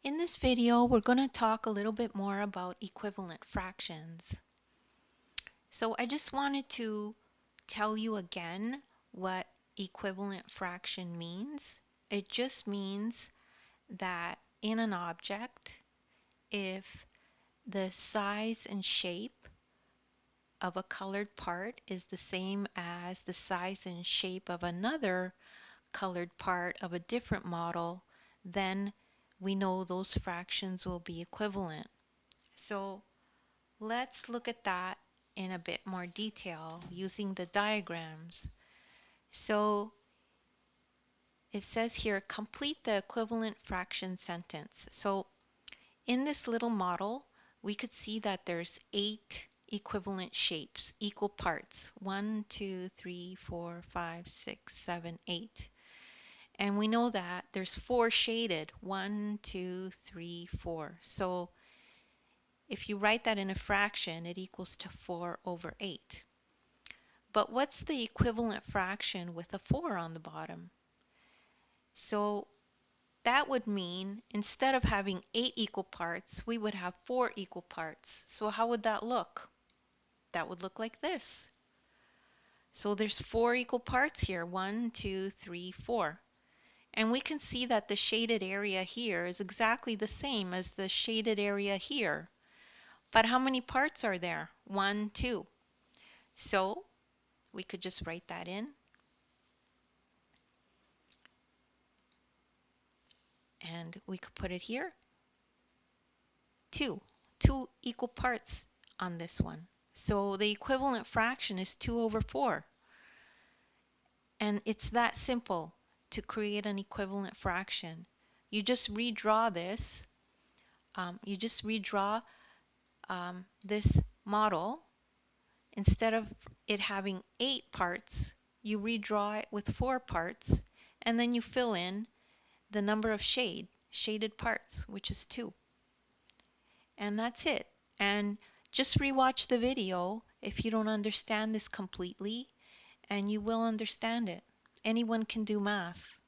In this video, we're going to talk a little bit more about equivalent fractions. So I just wanted to tell you again what equivalent fraction means. It just means that in an object, if the size and shape of a colored part is the same as the size and shape of another colored part of a different model, then we know those fractions will be equivalent. So let's look at that in a bit more detail using the diagrams. So it says here, complete the equivalent fraction sentence. So in this little model, we could see that there's 8 equivalent shapes, equal parts. 1, 2, 3, 4, 5, 6, 7, 8. And we know that there's 4 shaded. 1, 2, 3, 4. So if you write that in a fraction, it equals to 4 over 8. But what's the equivalent fraction with a 4 on the bottom? So that would mean instead of having 8 equal parts, we would have 4 equal parts. So how would that look? That would look like this. So there's 4 equal parts here. 1, 2, 3, 4. And we can see that the shaded area here is exactly the same as the shaded area here. But how many parts are there? 1, 2. So we could just write that in. And we could put it here. 2 equal parts on this one. So the equivalent fraction is 2 over 4. And it's that simple to create an equivalent fraction. You just redraw this. This model. Instead of it having 8 parts, you redraw it with 4 parts, and then you fill in the number of shaded parts, which is 2. And that's it. And just rewatch the video if you don't understand this completely, and you will understand it. Anyone can do math.